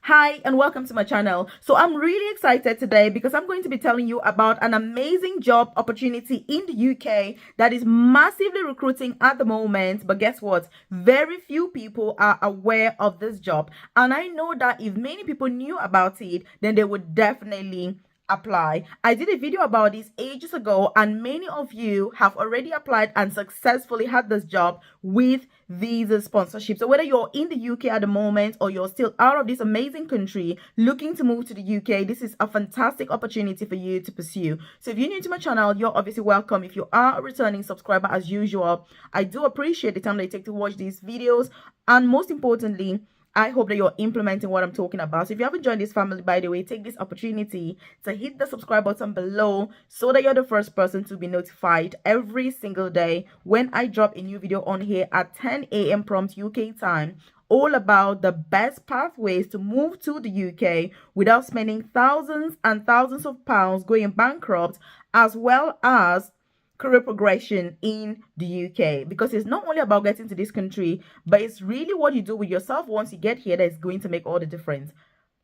Hi and welcome to my channel. So I'm really excited today because I'm going to be telling you about an amazing job opportunity in the UK that is massively recruiting at the moment. But guess what? Very few people are aware of this job. And I know that if many people knew about it, then they would definitely apply. I did a video about this ages ago and many of you have already applied and successfully had this job with visa sponsorship. So whether you're in the UK at the moment or you're still out of this amazing country looking to move to the UK, this is a fantastic opportunity for you to pursue. So if you're new to my channel, you're obviously welcome. If you are a returning subscriber as usual, I do appreciate the time that you take to watch these videos, and most importantly, I hope that you're implementing what I'm talking about. So if you haven't joined this family, by the way, take this opportunity to hit the subscribe button below so that you're the first person to be notified every single day when I drop a new video on here at 10 a.m. prompt UK time, all about the best pathways to move to the UK without spending thousands and thousands of pounds going bankrupt, as well as career progression in the UK, because it's not only about getting to this country, but it's really what you do with yourself once you get here that is going to make all the difference.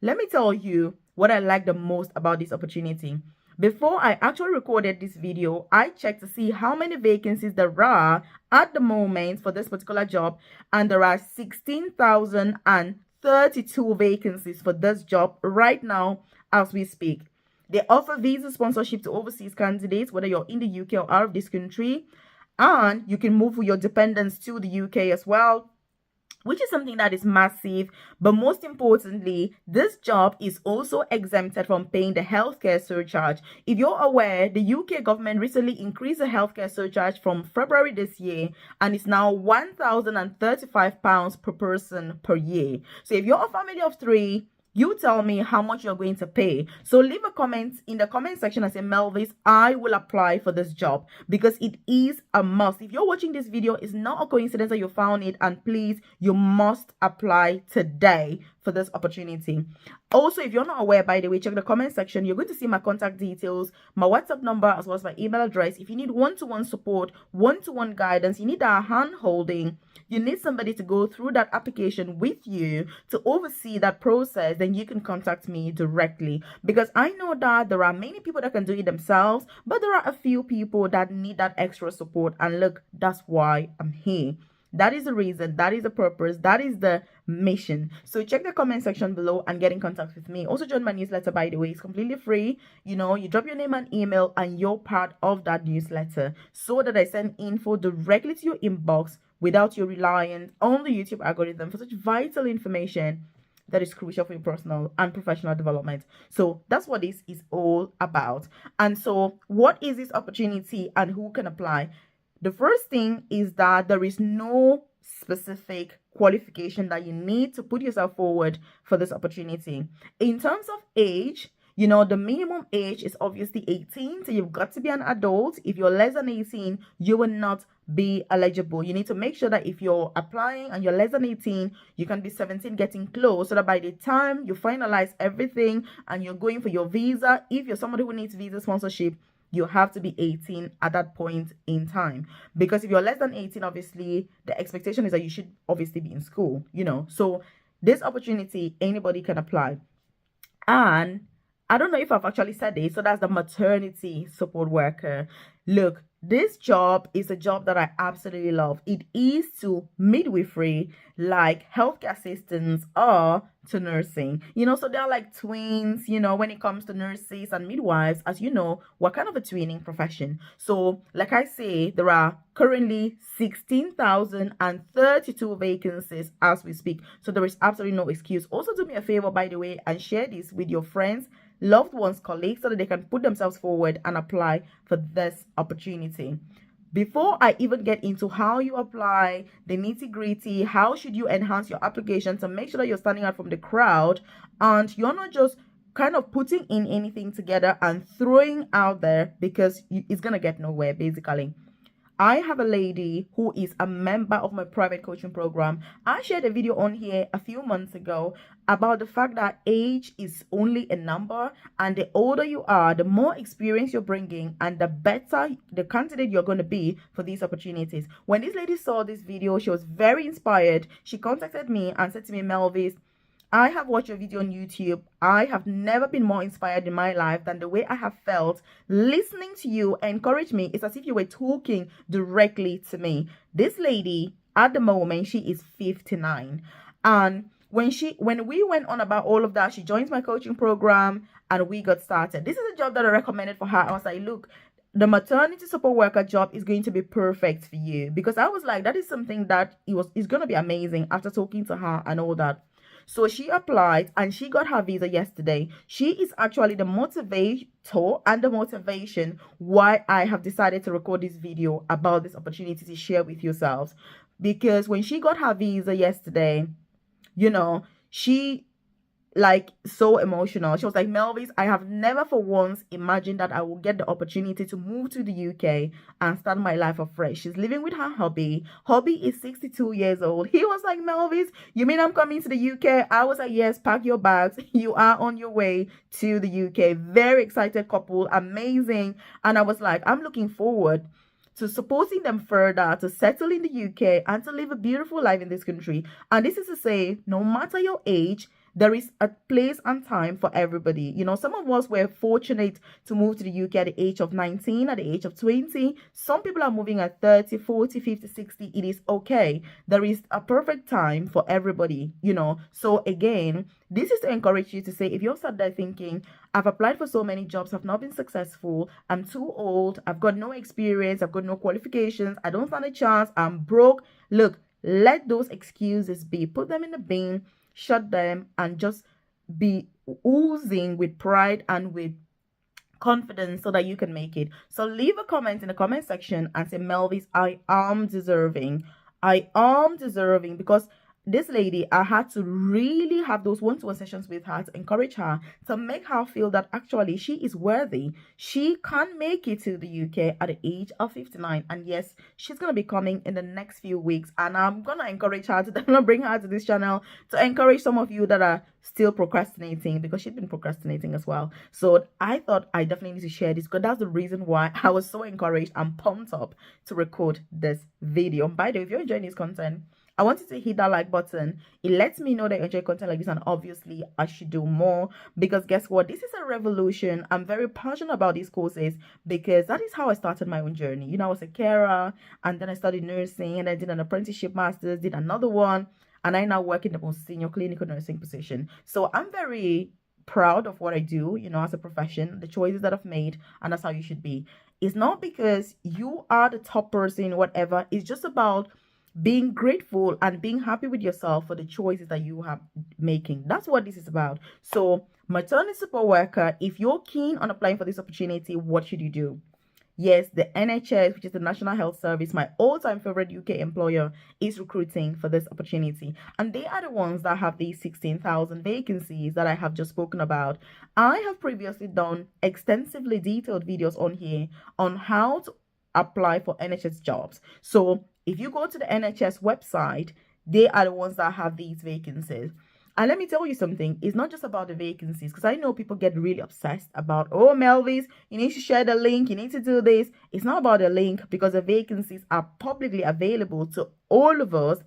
Let me tell you what I like the most about this opportunity. Before I actually recorded this video, I checked to see how many vacancies there are at the moment for this particular job, and there are 16,032 vacancies for this job right now as we speak. They offer visa sponsorship to overseas candidates, whether you're in the UK or out of this country. And you can move with your dependents to the UK as well, which is something that is massive. But most importantly, this job is also exempted from paying the healthcare surcharge. If you're aware, the UK government recently increased the healthcare surcharge from February this year, and it's now £1,035 per person per year. So if you're a family of three, you tell me how much you're going to pay. So leave a comment in the comment section and say, Melvis, I will apply for this job, because it is a must. If you're watching this video, it's not a coincidence that you found it, and please, you must apply today for this opportunity. Also, if you're not aware, by the way, check the comment section. You're going to see my contact details, my WhatsApp number, as well as my email address. If you need one-to-one support, one-to-one guidance, you need that hand holding, you need somebody to go through that application with you to oversee that process, then you can contact me directly, because I know that there are many people that can do it themselves, but there are a few people that need that extra support. And look, that's why I'm here. That is the reason, that is the purpose, that is the mission. So check the comment section below and get in contact with me. Also join my newsletter, by the way. It's completely free. You drop your name and email and you're part of that newsletter, so that I send info directly to your inbox without you relying on the YouTube algorithm for such vital information that is crucial for your personal and professional development. So that's what this is all about. And so what is this opportunity and who can apply? The first thing is that there is no specific qualification that you need to put yourself forward for this opportunity. In terms of age, the minimum age is obviously 18, so you've got to be an adult. If you're less than 18, you will not be eligible. You need to make sure that if you're applying and you're less than 18, you can be 17, getting close, so that by the time you finalize everything and you're going for your visa, if you're somebody who needs visa sponsorship, you have to be 18 at that point in time. Because if you're less than 18, obviously the expectation is that you should obviously be in school, so this opportunity, anybody can apply. And I don't know if I've actually said this, so that's the maternity support worker. Look, this job is a job that I absolutely love. It is to midwifery, like healthcare assistants, or to nursing. So they're like twins, when it comes to nurses and midwives. As you know, we're kind of a twinning profession. So like I say, there are currently 16,032 vacancies as we speak. So there is absolutely no excuse. Also, do me a favor, by the way, and share this with your friends, loved ones, colleagues, so that they can put themselves forward and apply for this opportunity. Before I even get into how you apply, the nitty-gritty, how should you enhance your application to make sure that you're standing out from the crowd and you're not just kind of putting in anything together and throwing out there, because it's going to get nowhere, basically. I have a lady who is a member of my private coaching program. I shared a video on here a few months ago about the fact that age is only a number, and the older you are, the more experience you're bringing, and the better the candidate you're going to be for these opportunities. When this lady saw this video, she was very inspired. She contacted me and said to me, Melvis, I have watched your video on YouTube. I have never been more inspired in my life than the way I have felt listening to you encourage me. It's as if you were talking directly to me. This lady, at the moment, she is 59. And when we went on about all of that, she joins my coaching program and we got started. This is a job that I recommended for her. I was like, look, the maternity support worker job is going to be perfect for you, because I was like, that is something that is going to be amazing after talking to her and all that. So she applied and she got her visa yesterday. She is actually the motivator and the motivation why I have decided to record this video about this opportunity to share with yourselves. Because when she got her visa yesterday, she so emotional. She was like, Melvis, I have never for once imagined that I will get the opportunity to move to the UK and start my life afresh. She's living with her hubby. Hubby is 62 years old. He was like, Melvis, you mean I'm coming to the UK? I was like, yes, pack your bags. You are on your way to the UK. Very excited couple. Amazing. And I was like, I'm looking forward to supporting them further, to settle in the UK and to live a beautiful life in this country. And this is to say, no matter your age, there is a place and time for everybody. Some of us were fortunate to move to the UK at the age of 19, at the age of 20. Some people are moving at 30, 40, 50, 60. It is okay. There is a perfect time for everybody, So again, this is to encourage you to say, if you're sat there thinking, I've applied for so many jobs, I've not been successful, I'm too old, I've got no experience, I've got no qualifications, I don't stand a chance, I'm broke. Look, let those excuses be. Put them in the bin, shut them, and just be oozing with pride and with confidence so that you can make it. So leave a comment in the comment section and say, Melvis, I am deserving. I am deserving, because this lady, I had to really have those one-to-one sessions with her to encourage her, to make her feel that actually she is worthy. She can make it to the UK at the age of 59. And yes, she's going to be coming in the next few weeks. And I'm going to encourage her to definitely bring her to this channel to encourage some of you that are still procrastinating, because she's been procrastinating as well. So I thought I definitely need to share this, because that's the reason why I was so encouraged and pumped up to record this video. And by the way, if you're enjoying this content, I want you to hit that like button. It lets me know that you enjoy content like this, and obviously I should do more, because guess what? This is a revolution. I'm very passionate about these courses, because that is how I started my own journey. I was a carer, and then I studied nursing, and I did an apprenticeship master's, did another one, and I now work in the most senior clinical nursing position. So I'm very proud of what I do, as a profession, the choices that I've made, and that's how you should be. It's not because you are the top person, whatever. It's just about being grateful and being happy with yourself for the choices that you have making. That's what this is about. So maternity support worker, if you're keen on applying for this opportunity, what should you do? Yes, the NHS, which is the National Health Service, my all-time favorite UK employer, is recruiting for this opportunity. And they are the ones that have these 16,000 vacancies that I have just spoken about. I have previously done extensively detailed videos on here on how to apply for NHS jobs. So if you go to the NHS website, they are the ones that have these vacancies. And let me tell you something, it's not just about the vacancies, because I know people get really obsessed about, oh, Melvis, you need to share the link, you need to do this. It's not about the link, because the vacancies are publicly available to all of us.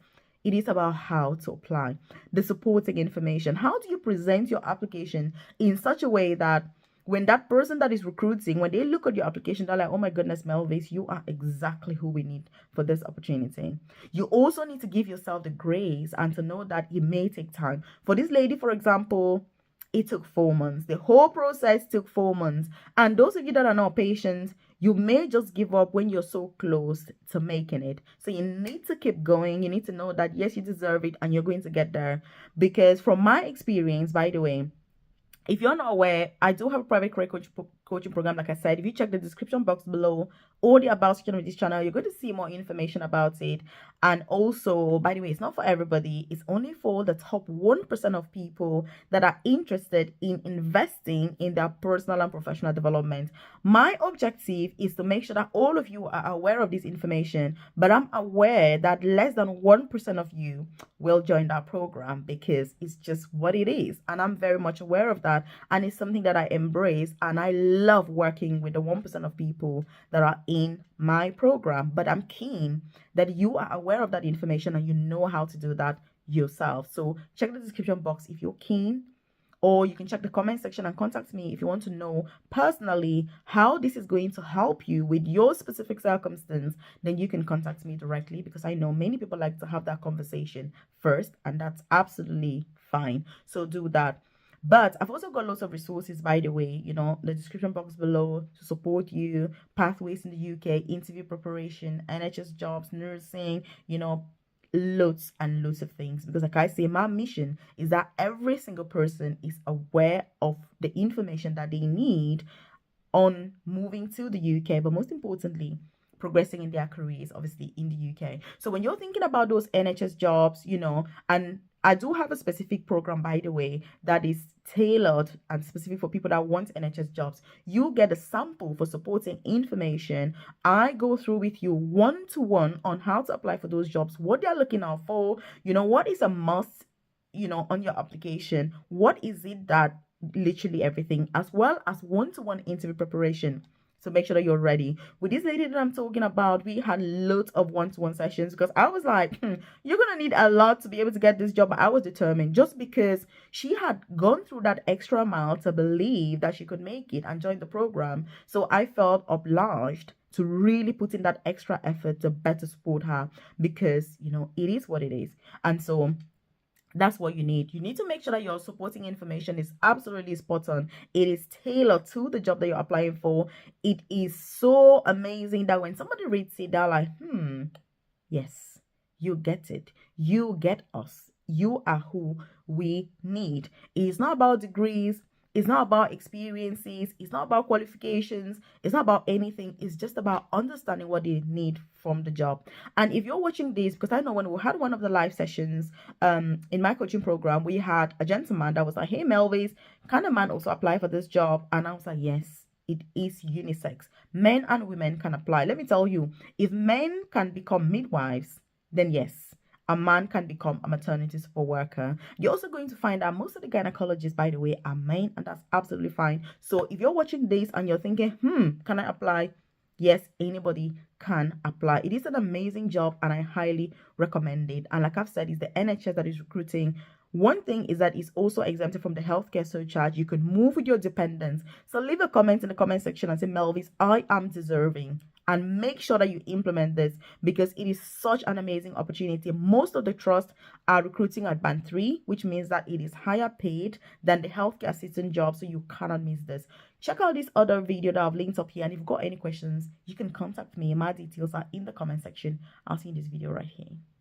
It is about how to apply, the supporting information. How do you present your application in such a way that when that person that is recruiting, when they look at your application, they're like, oh my goodness, Melvis, you are exactly who we need for this opportunity. You also need to give yourself the grace and to know that it may take time. For this lady, for example, it took 4 months. The whole process took 4 months. And those of you that are not patient, you may just give up when you're so close to making it. So you need to keep going. You need to know that, yes, you deserve it and you're going to get there. Because from my experience, by the way, if you're not aware, I do have a private career coaching program. Like I said, if you check the description box below or the about section of this channel, you're going to see more information about it. And also, by the way, it's not for everybody. It's only for the top 1% of people that are interested in investing in their personal and professional development. My objective is to make sure that all of you are aware of this information, but I'm aware that less than 1% of you will join that program, because it's just what it is. And I'm very much aware of that. And it's something that I embrace, and I love working with the 1% of people that are in my program. But I'm keen that you are aware of that information and you know how to do that yourself. So check the description box if you're keen, or you can check the comment section and contact me if you want to know personally how this is going to help you with your specific circumstance. Then you can contact me directly, because I know many people like to have that conversation first, and that's absolutely fine. So do that. But I've also got lots of resources, by the way, the description box below, to support you. Pathways in the UK, interview preparation, NHS jobs, nursing, loads and loads of things. Because like I say, my mission is that every single person is aware of the information that they need on moving to the UK, but most importantly, progressing in their careers, obviously in the UK. So when you're thinking about those NHS jobs, and I do have a specific program, by the way, that is tailored and specific for people that want NHS jobs. You get a sample for supporting information. I go through with you one-to-one on how to apply for those jobs, what they're looking out for, what is a must, on your application, what is it that literally everything, as well as one-to-one interview preparation. So make sure that you're ready. With this lady that I'm talking about, we had loads of one-to-one sessions, because I was like, you're gonna need a lot to be able to get this job. But I was determined, just because she had gone through that extra mile to believe that she could make it and join the program. So I felt obliged to really put in that extra effort to better support her, because it is what it is. And so that's what you need. You need to make sure that your supporting information is absolutely spot on. It is tailored to the job that you're applying for. It is so amazing that when somebody reads it, they're like, yes, you get it. You get us. You are who we need. It's not about degrees. It's not about experiences. It's not about qualifications. It's not about anything. It's just about understanding what they need from the job. And if you're watching this, because I know when we had one of the live sessions in my coaching program, we had a gentleman that was like, hey, Melvis, can a man also apply for this job? And I was like, yes, it is unisex. Men and women can apply. Let me tell you, if men can become midwives, then yes, a man can become a maternity support worker. You're also going to find out most of the gynecologists, by the way, are men, and that's absolutely fine. So if you're watching this and you're thinking, can I apply? Yes, anybody can apply. It is an amazing job, and I highly recommend it. And like I've said, it's the NHS that is recruiting. One thing is that it's also exempted from the healthcare surcharge. You can move with your dependents. So leave a comment in the comment section and say, Melvis, I am deserving. And make sure that you implement this, because it is such an amazing opportunity. Most of the trusts are recruiting at band 3, which means that it is higher paid than the healthcare assistant job. So you cannot miss this. Check out this other video that I've linked up here. And if you've got any questions, you can contact me. My details are in the comment section. I'll see you in this video right here.